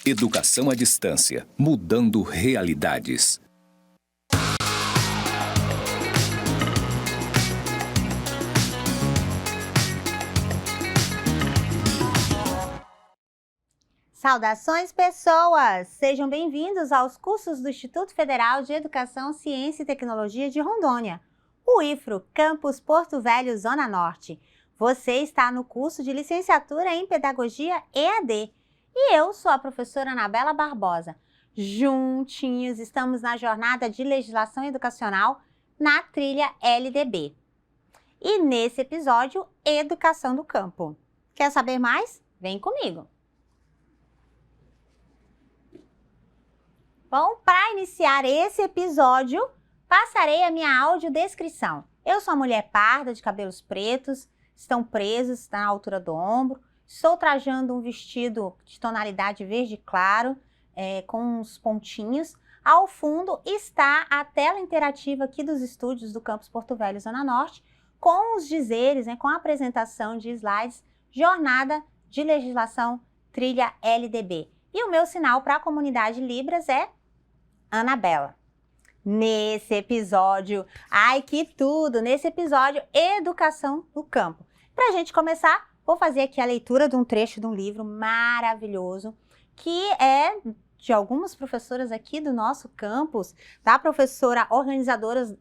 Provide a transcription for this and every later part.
Educação à distância, mudando realidades. Saudações, pessoas! Sejam bem-vindos aos cursos do Instituto Federal de Educação, Ciência e Tecnologia de Rondônia, o IFRO, Campus Porto Velho, Zona Norte. Você está no curso de Licenciatura em Pedagogia EAD e eu sou a professora Anabela Barbosa. Juntinhos estamos na jornada de legislação educacional na trilha LDB. E nesse episódio, Educação do Campo. Quer saber mais? Vem comigo! Bom, para iniciar esse episódio, passarei a minha audiodescrição. Eu sou uma mulher parda, de cabelos pretos, estão presos na altura do ombro. Estou trajando um vestido de tonalidade verde claro, com uns pontinhos. Ao fundo está a tela interativa aqui dos estúdios do Campus Porto Velho, Zona Norte, com os dizeres, com a apresentação de slides, Jornada de Legislação Trilha LDB. E o meu sinal para a comunidade Libras é Anabela. Nesse episódio, ai que tudo! Nesse episódio, Educação no Campo. Para a gente começar, vou fazer aqui a leitura de um trecho de um livro maravilhoso, que é de algumas professoras aqui do nosso campus, da professora organizadora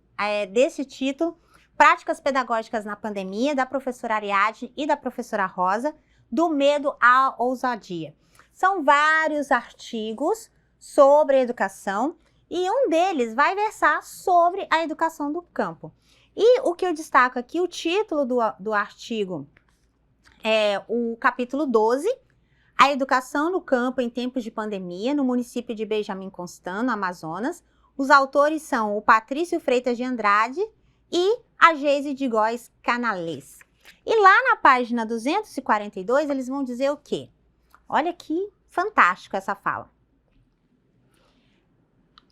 desse título, Práticas Pedagógicas na Pandemia, da professora Ariadne e da professora Rosa, Do Medo à Ousadia. São vários artigos sobre a educação e um deles vai versar sobre a educação do campo. E o que eu destaco aqui, o título do artigo é o capítulo 12, A Educação no Campo em Tempos de Pandemia, no município de Benjamin Constant, no Amazonas. Os autores são o Patrício Freitas de Andrade e a Geise de Góes Canales. E lá na página 242, eles vão dizer o quê? Olha que fantástico essa fala.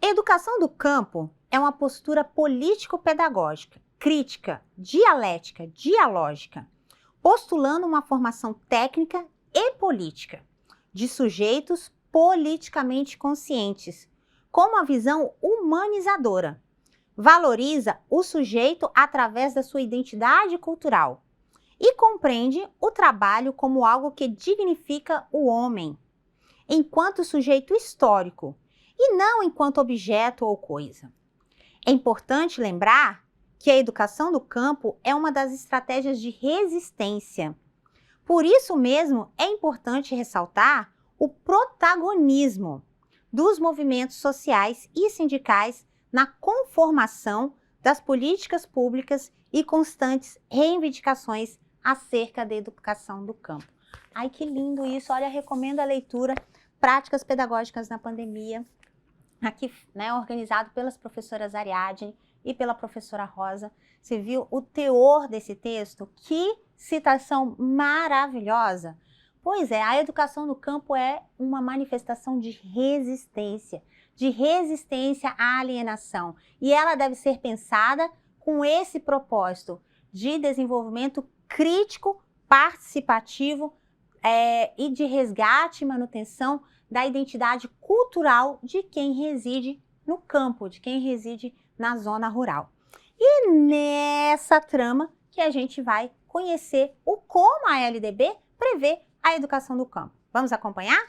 Educação do campo é uma postura político-pedagógica, crítica, dialética, dialógica, postulando uma formação técnica e política de sujeitos politicamente conscientes, com uma visão humanizadora. Valoriza o sujeito através da sua identidade cultural e compreende o trabalho como algo que dignifica o homem, enquanto sujeito histórico, e não enquanto objeto ou coisa. É importante lembrar que a educação do campo é uma das estratégias de resistência. Por isso mesmo, é importante ressaltar o protagonismo dos movimentos sociais e sindicais na conformação das políticas públicas e constantes reivindicações acerca da educação do campo. Ai, que lindo isso! Olha, recomendo a leitura Práticas Pedagógicas na Pandemia, aqui, organizado pelas professoras Ariadne e pela professora Rosa. Você viu o teor desse texto? Que citação maravilhosa! Pois é, a educação no campo é uma manifestação de resistência à alienação. E ela deve ser pensada com esse propósito de desenvolvimento crítico, participativo e de resgate e manutenção da identidade cultural de quem reside no campo, de quem reside na zona rural. E nessa trama que a gente vai conhecer o como a LDB prevê a educação do campo. Vamos acompanhar?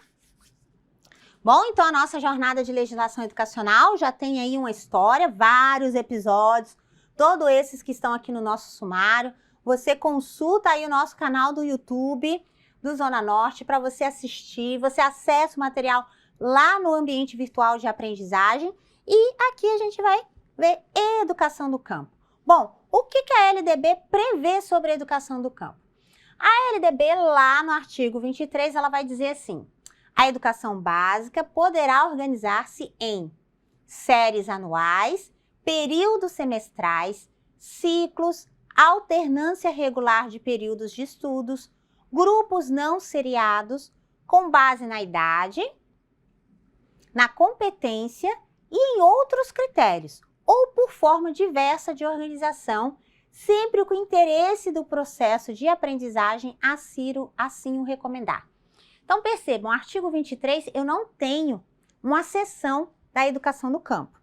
Bom, então a nossa jornada de legislação educacional já tem aí uma história, vários episódios, todos esses que estão aqui no nosso sumário. Você consulta aí o nosso canal do YouTube do Zona Norte para você assistir, você acessa o material lá no ambiente virtual de aprendizagem e aqui a gente vai ver educação do campo. Bom, o que a LDB prevê sobre a educação do campo? A LDB lá no artigo 23, ela vai dizer assim: a educação básica poderá organizar-se em séries anuais, períodos semestrais, ciclos, alternância regular de períodos de estudos, grupos não seriados, com base na idade, na competência e em outros critérios, ou por forma diversa de organização, sempre com o interesse do processo de aprendizagem assim o recomendar. Então percebam, no artigo 23 eu não tenho uma seção da educação no campo,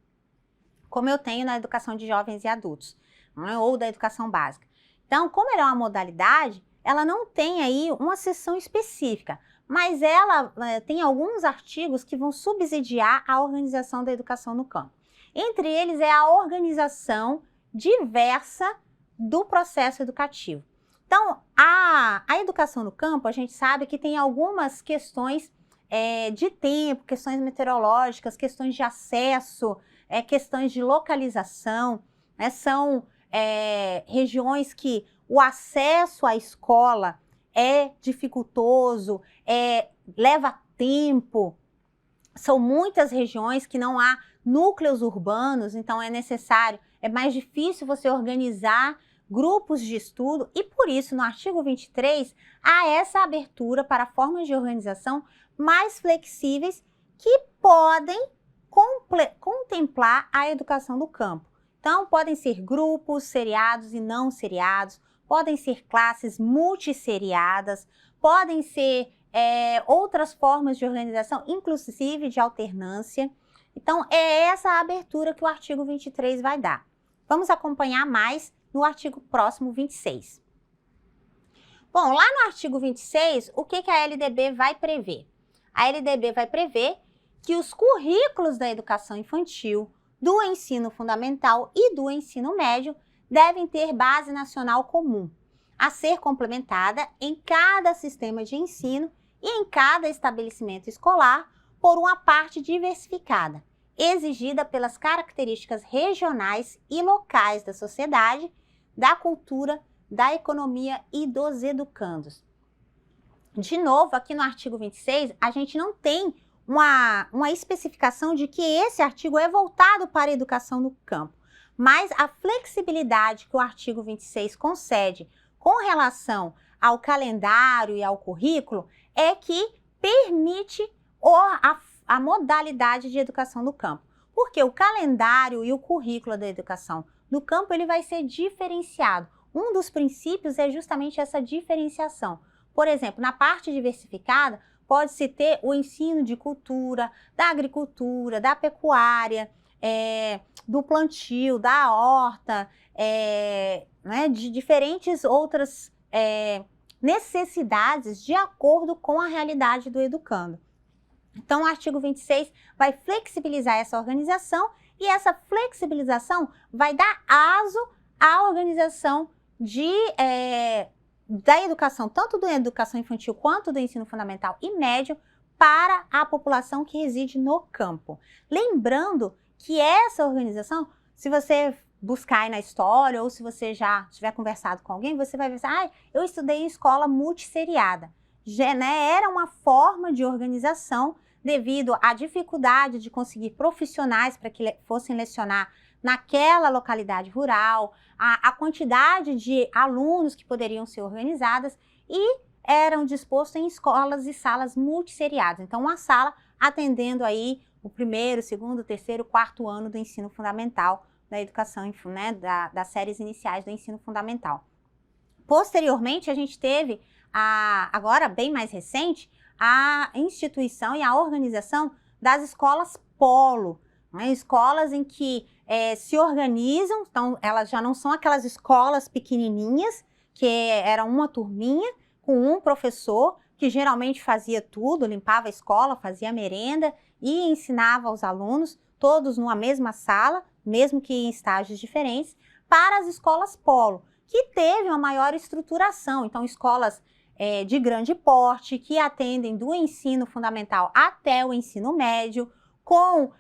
como eu tenho na educação de jovens e adultos, né, ou da educação básica. Então, como ela é uma modalidade, ela não tem aí uma seção específica, mas ela tem alguns artigos que vão subsidiar a organização da educação no campo. Entre eles é a organização diversa do processo educativo. Então, a educação no campo, a gente sabe que tem algumas questões de tempo, questões meteorológicas, questões de acesso, questões de localização, né? São regiões que o acesso à escola é dificultoso, leva tempo, são muitas regiões que não há núcleos urbanos, então é mais difícil você organizar grupos de estudo e por isso no artigo 23 há essa abertura para formas de organização mais flexíveis que podem contemplar a educação do campo. Então podem ser grupos seriados e não seriados, podem ser classes multisseriadas, podem ser outras formas de organização, inclusive de alternância. Então, é essa a abertura que o artigo 23 vai dar. Vamos acompanhar mais no artigo próximo 26. Bom, lá no artigo 26, o que a LDB vai prever? A LDB vai prever que os currículos da educação infantil, do ensino fundamental e do ensino médio devem ter base nacional comum, a ser complementada em cada sistema de ensino e em cada estabelecimento escolar por uma parte diversificada, exigida pelas características regionais e locais da sociedade, da cultura, da economia e dos educandos. De novo, aqui no artigo 26, a gente não tem uma especificação de que esse artigo é voltado para a educação no campo, mas a flexibilidade que o artigo 26 concede com relação ao calendário e ao currículo é que permite a modalidade de educação no campo. Porque o calendário e o currículo da educação no campo ele vai ser diferenciado. Um dos princípios é justamente essa diferenciação. Por exemplo, na parte diversificada, pode-se ter o ensino de cultura, da agricultura, da pecuária, do plantio, da horta, né, de diferentes outras necessidades de acordo com a realidade do educando. Então, o artigo 26 vai flexibilizar essa organização e essa flexibilização vai dar aso à organização da educação, tanto da educação infantil quanto do ensino fundamental e médio, para a população que reside no campo. Lembrando que essa organização, se você buscar aí na história ou se você já tiver conversado com alguém, você vai ver assim, eu estudei em escola multisseriada. Era uma forma de organização devido à dificuldade de conseguir profissionais para que fossem lecionar naquela localidade rural, a quantidade de alunos que poderiam ser organizadas e eram dispostos em escolas e salas multisseriadas. Então, uma sala atendendo aí o primeiro, segundo, terceiro, quarto ano do ensino fundamental da educação, né, das séries iniciais do ensino fundamental. Posteriormente, a gente teve, agora bem mais recente, a instituição e a organização das escolas polo, né, escolas em que se organizam, então elas já não são aquelas escolas pequenininhas, que era uma turminha com um professor que geralmente fazia tudo, limpava a escola, fazia merenda e ensinava aos alunos, todos numa mesma sala, mesmo que em estágios diferentes, para as escolas polo, que teve uma maior estruturação, então escolas de grande porte, que atendem do ensino fundamental até o ensino médio, com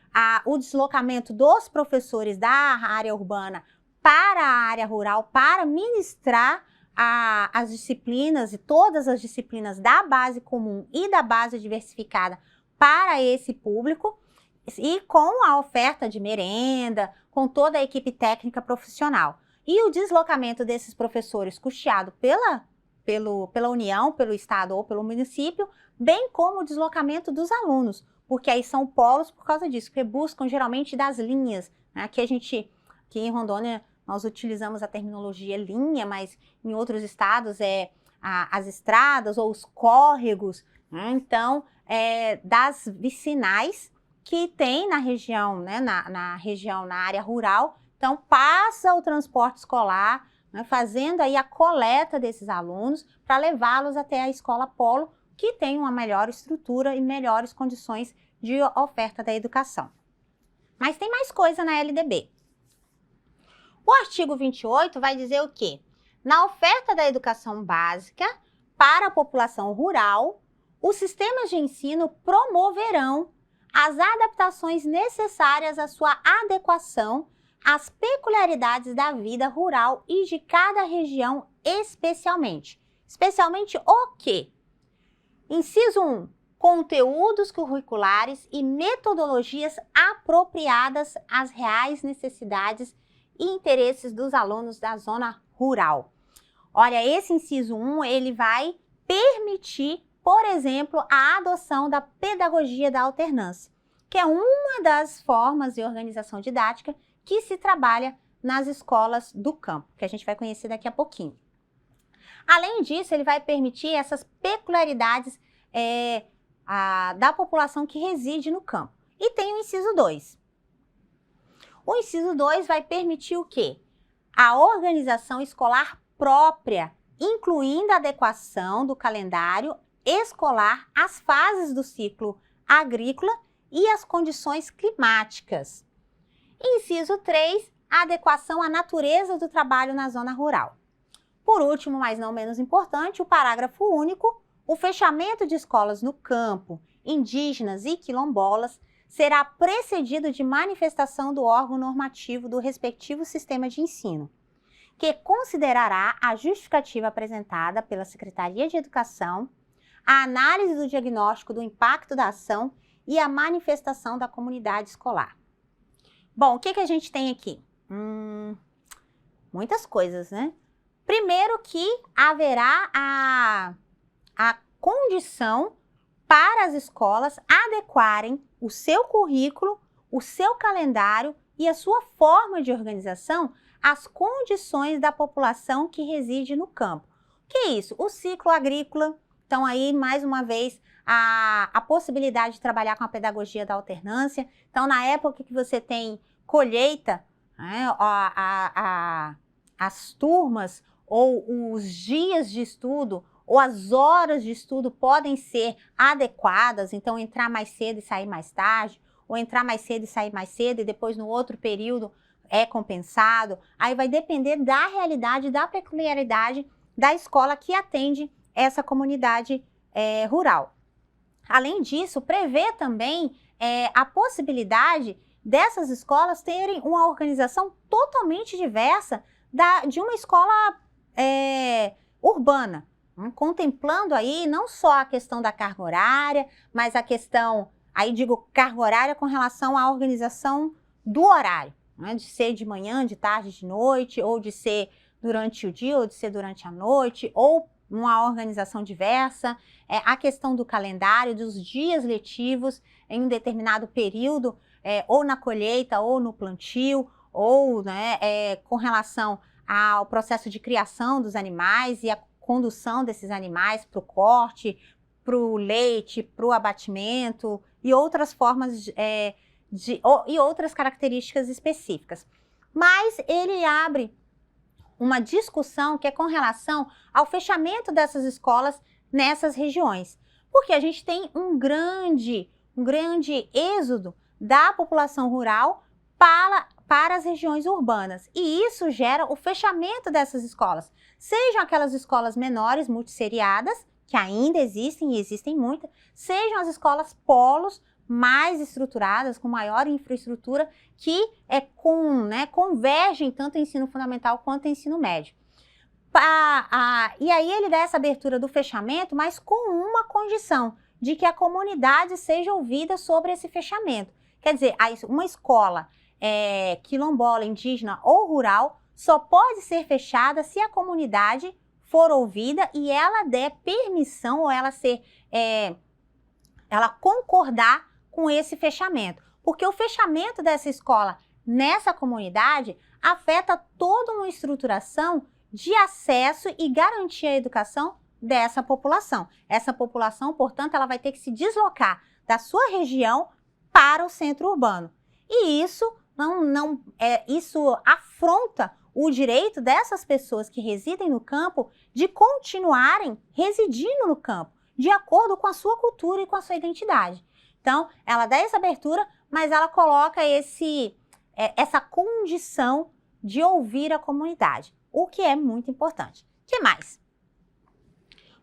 o deslocamento dos professores da área urbana para a área rural, para ministrar as disciplinas e todas as disciplinas da base comum e da base diversificada para esse público, e com a oferta de merenda, com toda a equipe técnica profissional. E o deslocamento desses professores custeado pela União, pelo Estado ou pelo município, bem como o deslocamento dos alunos, porque aí são polos por causa disso, porque buscam geralmente das linhas, né? Aqui em Rondônia nós utilizamos a terminologia linha, mas em outros estados as estradas ou os córregos, Então, das vicinais que tem na região, né, na área rural. Então, passa o transporte escolar, né, fazendo aí a coleta desses alunos para levá-los até a escola polo, que tem uma melhor estrutura e melhores condições de oferta da educação. Mas tem mais coisa na LDB. O artigo 28 vai dizer o quê? Na oferta da educação básica para a população rural, os sistemas de ensino promoverão as adaptações necessárias à sua adequação às peculiaridades da vida rural e de cada região especialmente. Especialmente o quê? Inciso 1. Conteúdos curriculares e metodologias apropriadas às reais necessidades e interesses dos alunos da zona rural. Olha, esse inciso 1, ele vai permitir, por exemplo, a adoção da pedagogia da alternância, que é uma das formas de organização didática que se trabalha nas escolas do campo, que a gente vai conhecer daqui a pouquinho. Além disso, ele vai permitir essas peculiaridades da população que reside no campo. E tem o inciso 2. O inciso 2 vai permitir o quê? A organização escolar própria, incluindo a adequação do calendário escolar às fases do ciclo agrícola e às condições climáticas. Inciso 3, a adequação à natureza do trabalho na zona rural. Por último, mas não menos importante, o parágrafo único, o fechamento de escolas no campo, indígenas e quilombolas será precedido de manifestação do órgão normativo do respectivo sistema de ensino, que considerará a justificativa apresentada pela Secretaria de Educação, a análise do diagnóstico do impacto da ação e a manifestação da comunidade escolar. Bom, o que a gente tem aqui? Muitas coisas, né? Primeiro que haverá a condição para as escolas adequarem o seu currículo, o seu calendário e a sua forma de organização às condições da população que reside no campo. O que é isso? O ciclo agrícola. Então, aí, mais uma vez, a possibilidade de trabalhar com a pedagogia da alternância. Então, na época que você tem colheita, né, as turmas ou os dias de estudo ou as horas de estudo podem ser adequadas, então entrar mais cedo e sair mais tarde, ou entrar mais cedo e sair mais cedo e depois no outro período é compensado. Aí vai depender da realidade, da peculiaridade da escola que atende essa comunidade rural. Além disso, prevê também a possibilidade dessas escolas terem uma organização totalmente diversa de uma escola urbana, contemplando aí não só a questão da carga horária, mas a questão, aí digo carga horária com relação à organização do horário, né, de ser de manhã, de tarde, de noite, ou de ser durante o dia, ou de ser durante a noite, ou uma organização diversa, a questão do calendário, dos dias letivos em um determinado período, ou na colheita, ou no plantio, ou com relação ao processo de criação dos animais e a condução desses animais para o corte, para o leite, para o abatimento e outras formas e outras características específicas. Mas ele abre uma discussão que é com relação ao fechamento dessas escolas nessas regiões, porque a gente tem um grande êxodo da população rural para as regiões urbanas, e isso gera o fechamento dessas escolas, sejam aquelas escolas menores, multisseriadas, que ainda existem e existem muitas, sejam as escolas polos mais estruturadas, com maior infraestrutura, que convergem tanto em ensino fundamental quanto em ensino médio. E aí ele dá essa abertura do fechamento, mas com uma condição, de que a comunidade seja ouvida sobre esse fechamento. Quer dizer, uma escola quilombola, indígena ou rural só pode ser fechada se a comunidade for ouvida e ela der permissão ou ela concordar com esse fechamento. Porque o fechamento dessa escola nessa comunidade afeta toda uma estruturação de acesso e garantia à educação dessa população. Essa população, portanto, ela vai ter que se deslocar da sua região para o centro urbano. E isso isso afronta o direito dessas pessoas que residem no campo de continuarem residindo no campo, de acordo com a sua cultura e com a sua identidade. Então, ela dá essa abertura, mas ela coloca essa condição de ouvir a comunidade, o que é muito importante. O que mais?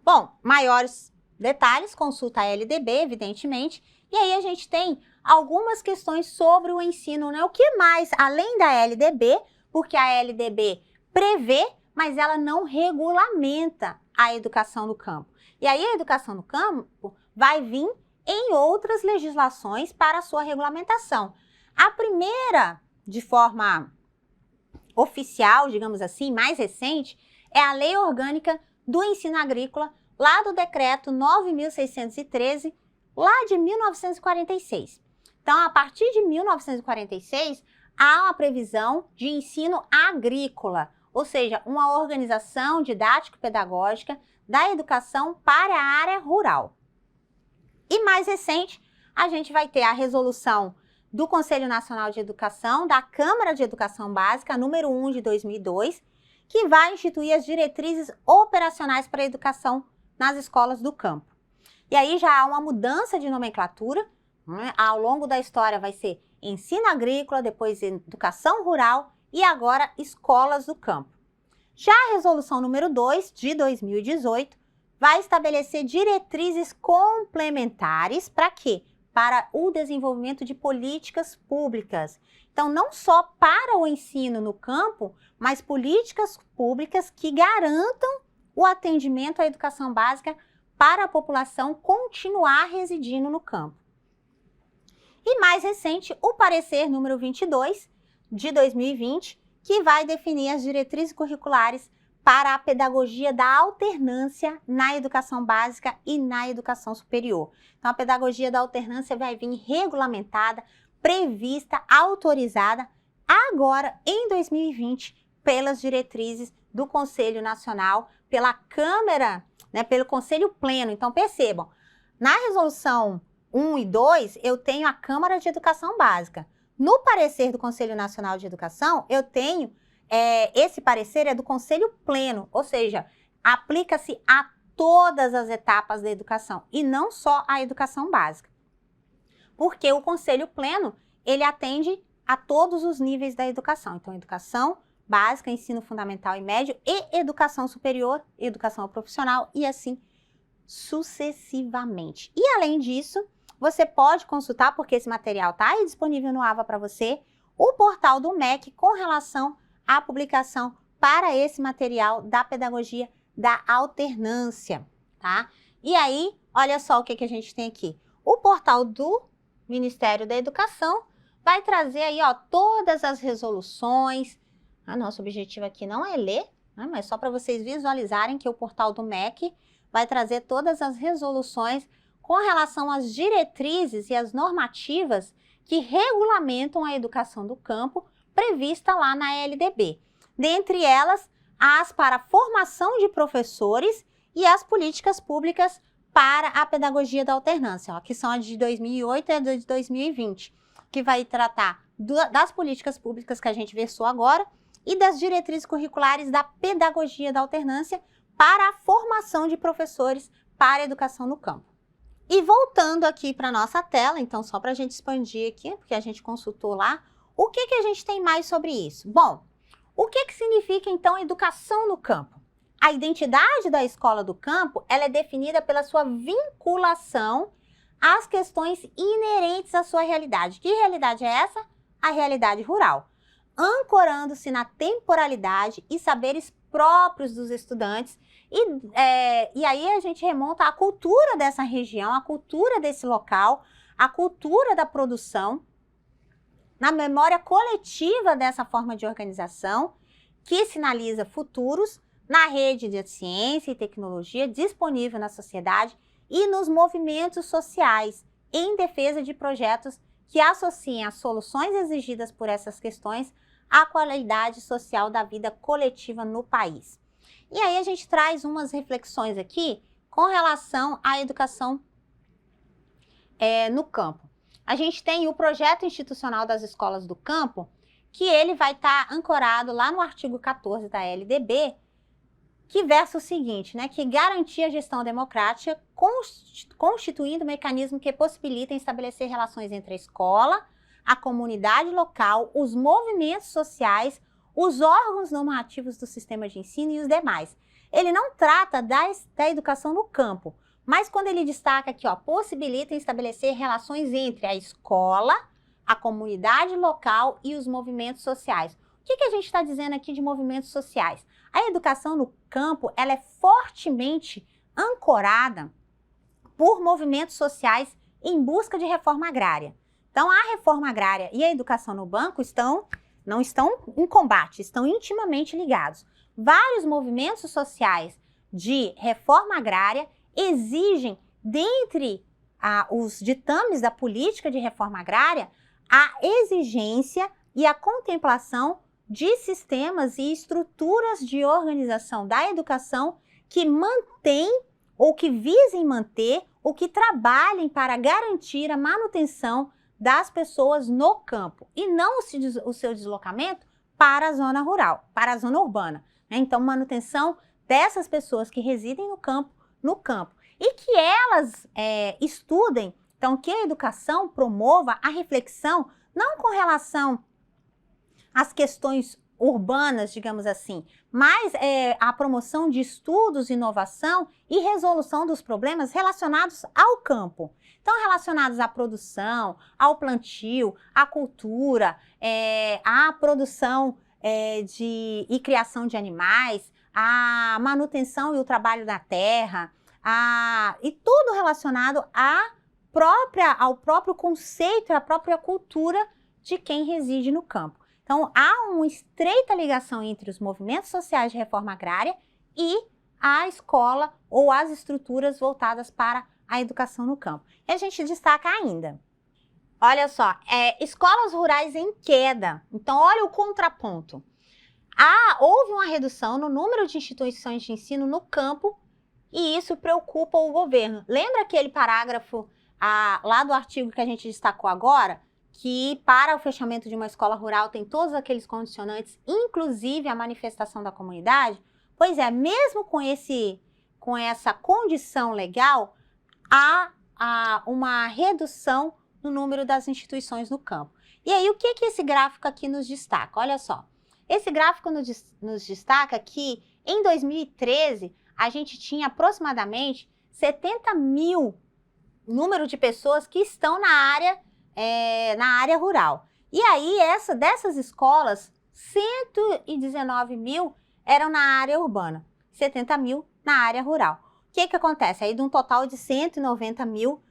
Bom, maiores detalhes, consulta a LDB, evidentemente, e aí a gente tem algumas questões sobre o ensino, né? O que mais, além da LDB, porque a LDB prevê, mas ela não regulamenta a educação no campo. E aí a educação no campo vai vir em outras legislações para a sua regulamentação. A primeira, de forma oficial, digamos assim, mais recente, é a Lei Orgânica do Ensino Agrícola, lá do Decreto 9.613, lá de 1946. Então, a partir de 1946, há uma previsão de ensino agrícola, ou seja, uma organização didático-pedagógica da educação para a área rural. E mais recente, a gente vai ter a resolução do Conselho Nacional de Educação, da Câmara de Educação Básica, número 1 de 2002, que vai instituir as diretrizes operacionais para a educação nas escolas do campo. E aí já há uma mudança de nomenclatura, né? Ao longo da história vai ser ensino agrícola, depois educação rural e agora escolas do campo. Já a resolução número 2 de 2018 vai estabelecer diretrizes complementares para quê? Para o desenvolvimento de políticas públicas. Então, não só para o ensino no campo, mas políticas públicas que garantam o atendimento à educação básica para a população continuar residindo no campo. E mais recente, o parecer número 22 de 2020, que vai definir as diretrizes curriculares para a pedagogia da alternância na educação básica e na educação superior. Então, a pedagogia da alternância vai vir regulamentada, prevista, autorizada, agora em 2020, pelas diretrizes do Conselho Nacional, pela Câmara, né, pelo Conselho Pleno. Então, percebam, na resolução 1 e 2, eu tenho a Câmara de Educação Básica. No parecer do Conselho Nacional de Educação, eu tenho esse parecer é do Conselho Pleno, ou seja, aplica-se a todas as etapas da educação e não só à educação básica. Porque o Conselho Pleno, ele atende a todos os níveis da educação. Então, educação básica, ensino fundamental e médio e educação superior, educação profissional e assim sucessivamente. E além disso, você pode consultar, porque esse material está aí disponível no AVA para você, o portal do MEC com relação à publicação para esse material da pedagogia da alternância, tá? E aí, olha só o que a gente tem aqui. O portal do Ministério da Educação vai trazer aí, ó, todas as resoluções. Nosso objetivo aqui não é ler, né, mas só para vocês visualizarem que o portal do MEC vai trazer todas as resoluções com relação às diretrizes e às normativas que regulamentam a educação do campo prevista lá na LDB. Dentre elas, as para formação de professores e as políticas públicas para a pedagogia da alternância, ó, que são as de 2008 e a de 2020, que vai tratar das políticas públicas que a gente versou agora e das diretrizes curriculares da pedagogia da alternância para a formação de professores para a educação no campo. E voltando aqui para a nossa tela, então só para a gente expandir aqui, porque a gente consultou lá, o que a gente tem mais sobre isso? Bom, o que significa então educação no campo? A identidade da escola do campo, ela é definida pela sua vinculação às questões inerentes à sua realidade. Que realidade é essa? A realidade rural. Ancorando-se na temporalidade e saberes próprios dos estudantes. E aí a gente remonta à cultura dessa região, à cultura desse local, à cultura da produção, na memória coletiva dessa forma de organização, que sinaliza futuros na rede de ciência e tecnologia disponível na sociedade e nos movimentos sociais, em defesa de projetos que associem as soluções exigidas por essas questões à qualidade social da vida coletiva no país. E aí a gente traz umas reflexões aqui com relação à educação no campo. A gente tem o projeto institucional das escolas do campo, que ele vai estar ancorado lá no artigo 14 da LDB, que versa o seguinte, né, que garantir a gestão democrática constituindo mecanismo que possibilitem estabelecer relações entre a escola, a comunidade local, os movimentos sociais, os órgãos normativos do sistema de ensino e os demais. Ele não trata da educação no campo, mas quando ele destaca aqui, ó, possibilitem estabelecer relações entre a escola, a comunidade local e os movimentos sociais. O que a gente está dizendo aqui de movimentos sociais? A educação no campo, ela é fortemente ancorada por movimentos sociais em busca de reforma agrária. Então, a reforma agrária e a educação no banco não estão em combate, estão intimamente ligados. Vários movimentos sociais de reforma agrária exigem, dentre os ditames da política de reforma agrária, a exigência e a contemplação de sistemas e estruturas de organização da educação que mantêm ou que visem manter ou que trabalhem para garantir a manutenção das pessoas no campo e não o seu deslocamento para a zona rural, para a zona urbana. Né? Então, manutenção dessas pessoas que residem no campo e que elas estudem, então que a educação promova a reflexão não com relação às questões urbanas, digamos assim, mas a promoção de estudos, inovação e resolução dos problemas relacionados ao campo. Então, relacionados à produção, ao plantio, à cultura, à produção e criação de animais, à manutenção e o trabalho da terra, e tudo relacionado ao próprio conceito e à própria cultura de quem reside no campo. Então, há uma estreita ligação entre os movimentos sociais de reforma agrária e a escola ou as estruturas voltadas para a educação no campo. E a gente destaca ainda, olha só, escolas rurais em queda. Então, olha o contraponto. Houve uma redução no número de instituições de ensino no campo e isso preocupa o governo. Lembra aquele parágrafo lá do artigo que a gente destacou agora? Que para o fechamento de uma escola rural tem todos aqueles condicionantes, inclusive a manifestação da comunidade? Pois é, mesmo com essa condição legal, há uma redução no número das instituições no campo. E aí, o que esse gráfico aqui nos destaca? Olha só, esse gráfico nos destaca que em 2013 a gente tinha aproximadamente 70 mil número de pessoas que estão na área rural. E aí, dessas escolas, 119 mil eram na área urbana, 70 mil na área rural. O que acontece? Aí de um total de 190 mil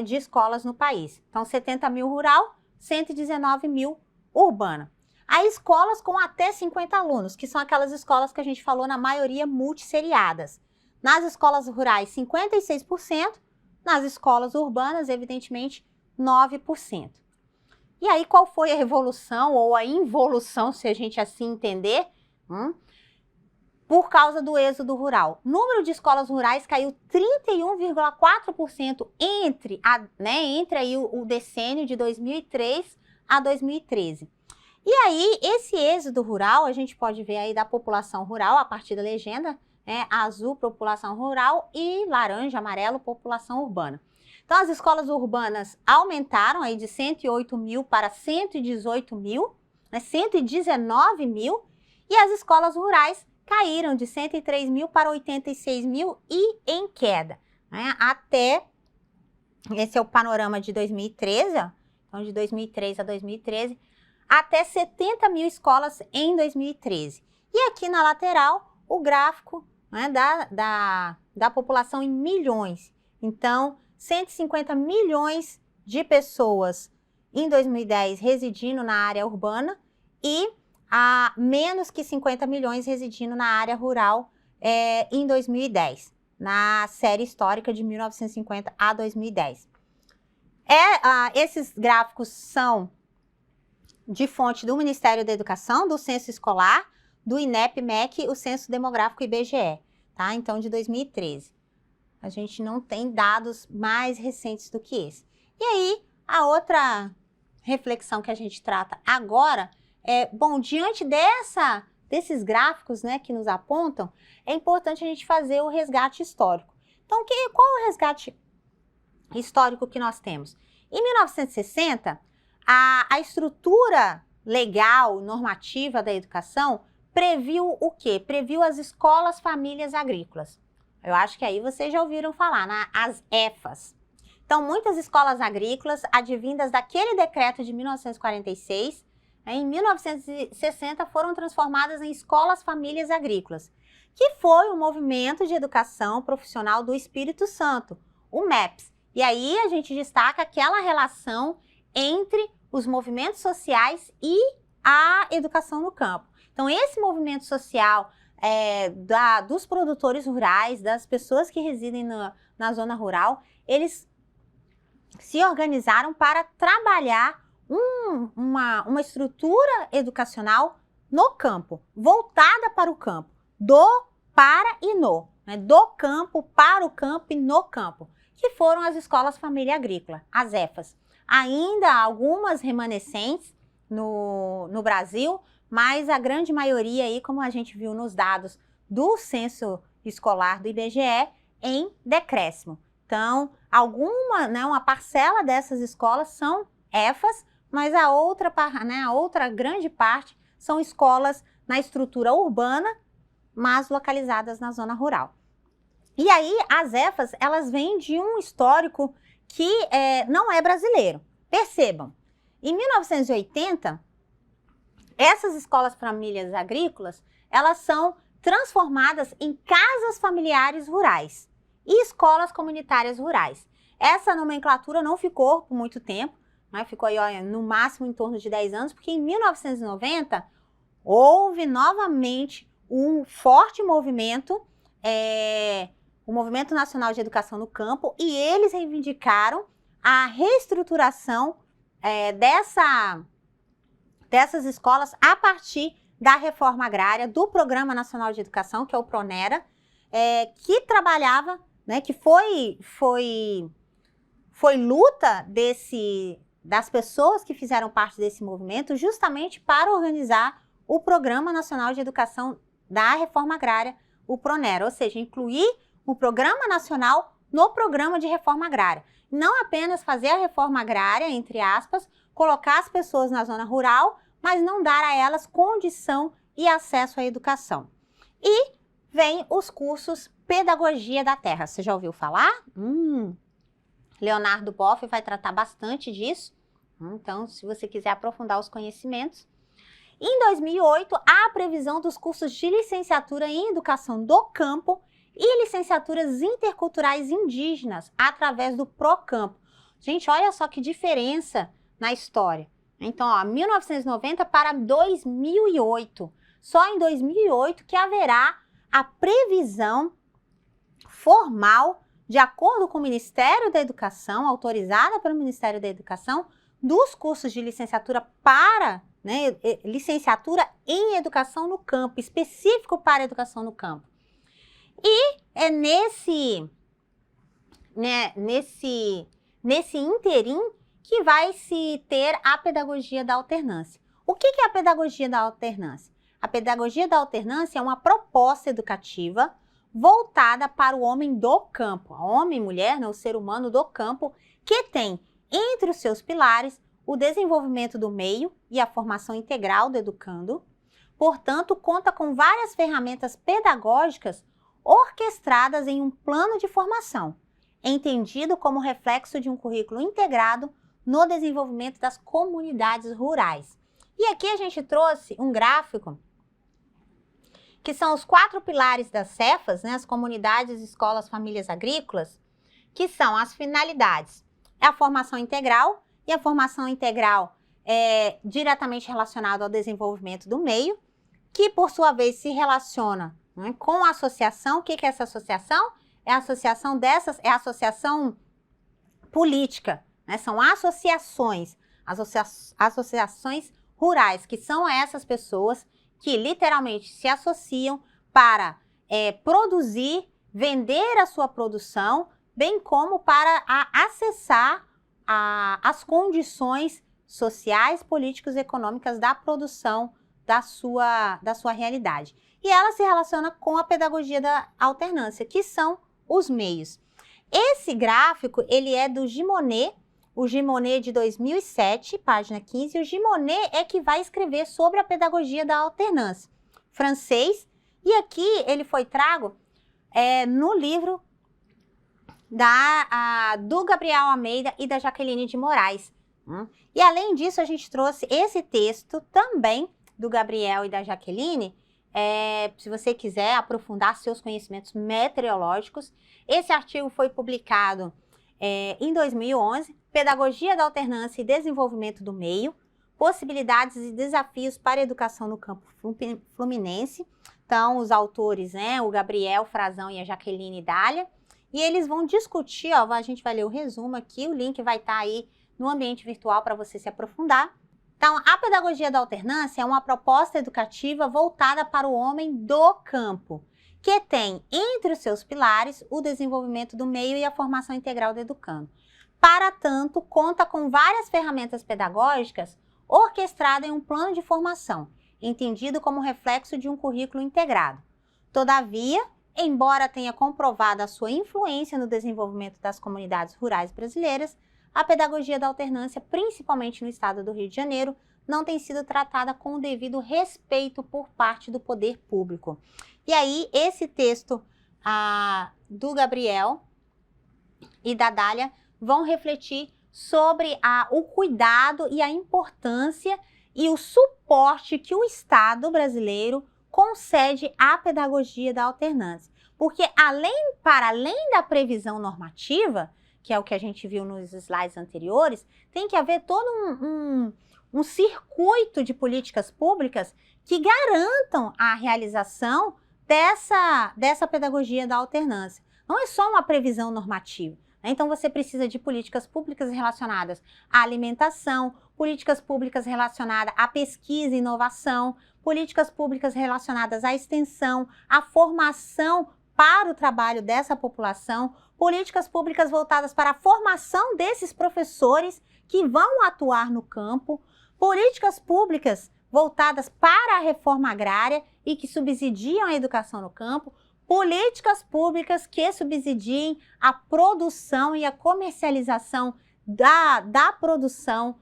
de escolas no país. Então, 70 mil rural, 119 mil urbana. Há escolas com até 50 alunos, que são aquelas escolas que a gente falou, na maioria multisseriadas. Nas escolas rurais, 56%, nas escolas urbanas, evidentemente, 9%. E aí, qual foi a evolução ou a involução, se a gente assim entender, por causa do êxodo rural? O número de escolas rurais caiu 31,4% entre aí o decênio de 2003 a 2013. E aí, esse êxodo rural, a gente pode ver aí da população rural, a partir da legenda, azul, população rural, e laranja, amarelo, população urbana. Então, as escolas urbanas aumentaram aí de 108 mil para 118 mil, 119 mil, e as escolas rurais caíram de 103 mil para 86 mil e em queda. Esse é o panorama de 2013, ó, então de 2003 a 2013, até 70 mil escolas em 2013. E aqui na lateral, o gráfico da população em milhões. Então, 150 milhões de pessoas em 2010 residindo na área urbana e a menos que 50 milhões residindo na área rural em 2010, na série histórica de 1950 a 2010. Esses gráficos são de fonte do Ministério da Educação, do Censo Escolar, do INEP-MEC, o Censo Demográfico IBGE, tá? Então, de 2013. A gente não tem dados mais recentes do que esse. E aí, a outra reflexão que a gente trata agora é, bom, diante desses gráficos, né, que nos apontam, é importante a gente fazer o resgate histórico. Então, qual é o resgate histórico que nós temos? Em 1960, a estrutura legal, normativa da educação previu o quê? Previu as escolas famílias agrícolas. Eu acho que aí vocês já ouviram falar, as EFAs. Então, muitas escolas agrícolas, advindas daquele decreto de 1946, em 1960 foram transformadas em escolas famílias agrícolas, que foi o Movimento de Educação Profissional do Espírito Santo, o MEPS. E aí a gente destaca aquela relação entre os movimentos sociais e a educação no campo. Então, esse movimento social dos produtores rurais, das pessoas que residem na zona rural, eles se organizaram para trabalhar uma estrutura educacional no campo, voltada para o campo, para e no, né? Do campo, para o campo e no campo, que foram as escolas família agrícola, as EFAs. Ainda algumas remanescentes no Brasil, mas a grande maioria aí, como a gente viu nos dados do censo escolar do IBGE, em decréscimo. Então, uma parcela dessas escolas são EFAs, mas a outra grande parte são escolas na estrutura urbana, mas localizadas na zona rural. E aí, as EFAs, elas vêm de um histórico que não é brasileiro. Percebam, em 1980, essas escolas famílias agrícolas, elas são transformadas em casas familiares rurais e escolas comunitárias rurais. Essa nomenclatura não ficou por muito tempo, né? Ficou aí, no máximo em torno de 10 anos, porque em 1990 houve novamente um forte movimento, o Movimento Nacional de Educação no Campo, e eles reivindicaram a reestruturação dessas escolas a partir da reforma agrária do Programa Nacional de Educação, que é o PRONERA, que trabalhava, né, que foi luta das pessoas que fizeram parte desse movimento justamente para organizar o Programa Nacional de Educação da Reforma Agrária, o PRONERA, ou seja, incluir o Programa Nacional no Programa de Reforma Agrária. Não apenas fazer a reforma agrária, entre aspas, colocar as pessoas na zona rural, mas não dar a elas condição e acesso à educação. E vem os cursos Pedagogia da Terra. Você já ouviu falar? Leonardo Boff vai tratar bastante disso. Então, se você quiser aprofundar os conhecimentos. Em 2008, há a previsão dos cursos de licenciatura em Educação do Campo e licenciaturas interculturais indígenas através do PROCampo. Gente, olha só que diferença na história. Então, 1990 para 2008. Só em 2008 que haverá a previsão formal, de acordo com o Ministério da Educação, autorizada pelo Ministério da Educação, dos cursos de licenciatura licenciatura em Educação no Campo, específico para Educação no Campo. E é nesse interim que vai se ter a pedagogia da alternância. O que é a pedagogia da alternância? A pedagogia da alternância é uma proposta educativa voltada para o homem do campo, homem e mulher, o ser humano do campo, que tem entre os seus pilares o desenvolvimento do meio e a formação integral do educando. Portanto, conta com várias ferramentas pedagógicas orquestradas em um plano de formação, entendido como reflexo de um currículo integrado no desenvolvimento das comunidades rurais. E aqui a gente trouxe um gráfico que são os 4 pilares das CEFAs, as comunidades, escolas, famílias agrícolas, que são as finalidades. É a formação integral, e a formação integral é diretamente relacionada ao desenvolvimento do meio, que por sua vez se relaciona com a associação. O que é essa associação? É a associação política, são associações rurais, que são essas pessoas que literalmente se associam para produzir, vender a sua produção, bem como para acessar as condições sociais, políticas e econômicas da produção da sua realidade. E ela se relaciona com a pedagogia da alternância, que são os meios. Esse gráfico, ele é do Gimonet, o Gimonet de 2007, página 15, e o Gimonet é que vai escrever sobre a pedagogia da alternância, francês, e aqui ele foi trago no livro do Gabriel Almeida e da Jaqueline de Moraes. E além disso, a gente trouxe esse texto também do Gabriel e da Jaqueline, se você quiser aprofundar seus conhecimentos meteorológicos. Esse artigo foi publicado em 2011, Pedagogia da Alternância e Desenvolvimento do Meio, Possibilidades e Desafios para a Educação no Campo Fluminense. Então, os autores, o Gabriel Frazão e a Jaqueline Dália, e eles vão discutir, a gente vai ler o resumo aqui, o link vai estar aí no ambiente virtual para você se aprofundar. Então, a pedagogia da alternância é uma proposta educativa voltada para o homem do campo, que tem entre os seus pilares o desenvolvimento do meio e a formação integral do educando. Para tanto, conta com várias ferramentas pedagógicas orquestradas em um plano de formação, entendido como reflexo de um currículo integrado. Todavia, embora tenha comprovado a sua influência no desenvolvimento das comunidades rurais brasileiras, a pedagogia da alternância, principalmente no estado do Rio de Janeiro, não tem sido tratada com o devido respeito por parte do poder público. E aí, esse texto do Gabriel e da Dália vão refletir sobre o cuidado e a importância e o suporte que o Estado brasileiro concede à pedagogia da alternância. Porque para além da previsão normativa, que é o que a gente viu nos slides anteriores, tem que haver todo um circuito de políticas públicas que garantam a realização dessa pedagogia da alternância. Não é só uma previsão normativa. Então, você precisa de políticas públicas relacionadas à alimentação, políticas públicas relacionadas à pesquisa e inovação, políticas públicas relacionadas à extensão, à formação para o trabalho dessa população, políticas públicas voltadas para a formação desses professores que vão atuar no campo, políticas públicas voltadas para a reforma agrária e que subsidiam a educação no campo, políticas públicas que subsidiem a produção e a comercialização da produção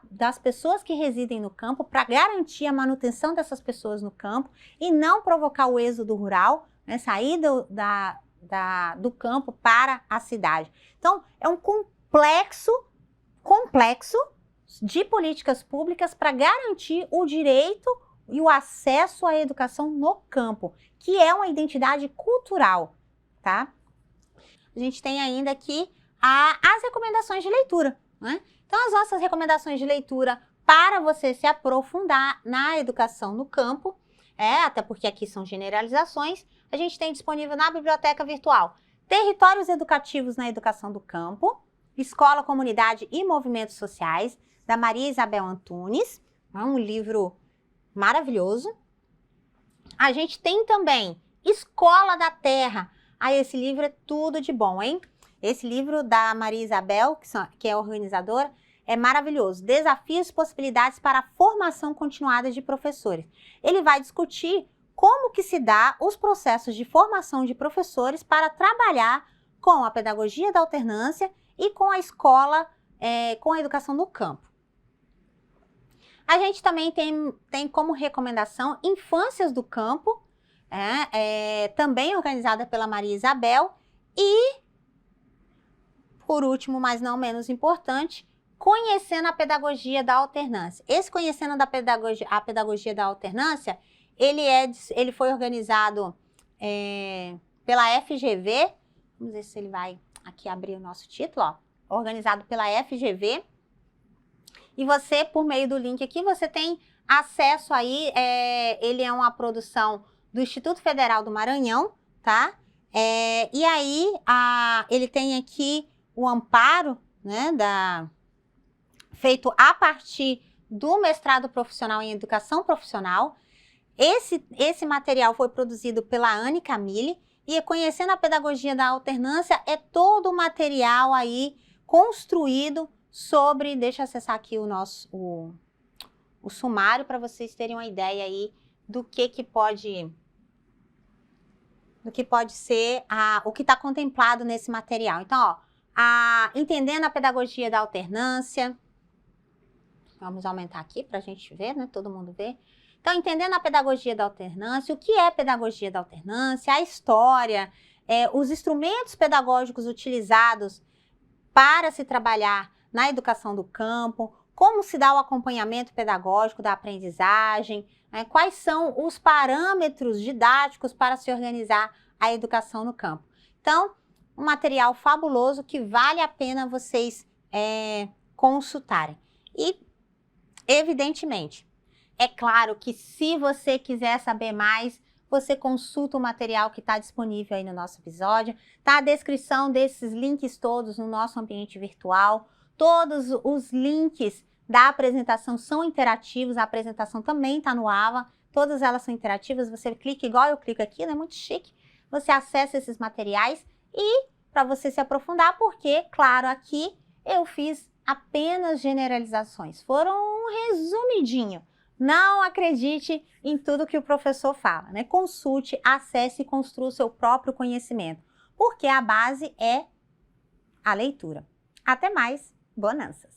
das pessoas que residem no campo para garantir a manutenção dessas pessoas no campo e não provocar o êxodo rural, sair do campo para a cidade. Então, é um complexo de políticas públicas para garantir o direito e o acesso à educação no campo, que é uma identidade cultural, tá? A gente tem ainda aqui as recomendações de leitura, né? Então, as nossas recomendações de leitura para você se aprofundar na educação no campo, até porque aqui são generalizações, a gente tem disponível na biblioteca virtual Territórios Educativos na Educação do Campo, Escola, Comunidade e Movimentos Sociais, da Maria Isabel Antunes, um livro maravilhoso. A gente tem também Escola da Terra. Esse livro é tudo de bom, hein? Esse livro da Maria Isabel, que é organizadora, é maravilhoso. Desafios e possibilidades para a formação continuada de professores. Ele vai discutir como que se dá os processos de formação de professores para trabalhar com a pedagogia da alternância e com a escola, com a educação no campo. A gente também tem como recomendação Infâncias do Campo, também organizada pela Maria Isabel, e, por último, mas não menos importante, Conhecendo a Pedagogia da Alternância. Esse Conhecendo a Pedagogia da Alternância, ele foi organizado pela FGV, vamos ver se ele vai aqui abrir o nosso título, organizado pela FGV, e você, por meio do link aqui, você tem acesso aí, ele é uma produção do Instituto Federal do Maranhão, tá? E aí, ele tem aqui o amparo, né, feito a partir do mestrado profissional em educação profissional. Esse material foi produzido pela Anne Camille e Conhecendo a Pedagogia da Alternância é todo o material aí construído sobre, deixa eu acessar aqui o sumário para vocês terem uma ideia aí do que pode ser o que está contemplado nesse material. Então, ó, entendendo a pedagogia da alternância, vamos aumentar aqui para a gente ver, né? Todo mundo ver. Então, entendendo a pedagogia da alternância, o que é pedagogia da alternância, a história, os instrumentos pedagógicos utilizados para se trabalhar na educação do campo, como se dá o acompanhamento pedagógico da aprendizagem, quais são os parâmetros didáticos para se organizar a educação no campo. Então, um material fabuloso que vale a pena vocês consultarem. E, evidentemente, é claro que se você quiser saber mais, você consulta o material que está disponível aí no nosso episódio. Tá a descrição desses links todos no nosso ambiente virtual. Todos os links da apresentação são interativos, a apresentação também está no AVA, todas elas são interativas, você clica igual eu clico aqui, né? Muito chique. Você acessa esses materiais e para você se aprofundar, porque, claro, aqui eu fiz apenas generalizações, foram um resumidinho. Não acredite em tudo que o professor fala, né? Consulte, acesse e construa o seu próprio conhecimento, porque a base é a leitura. Até mais, bonanças!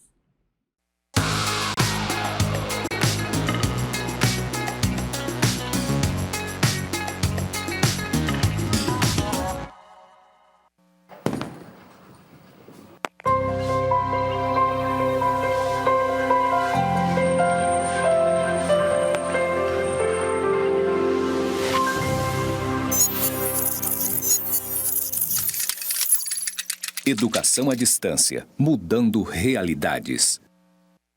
Educação à distância, mudando realidades.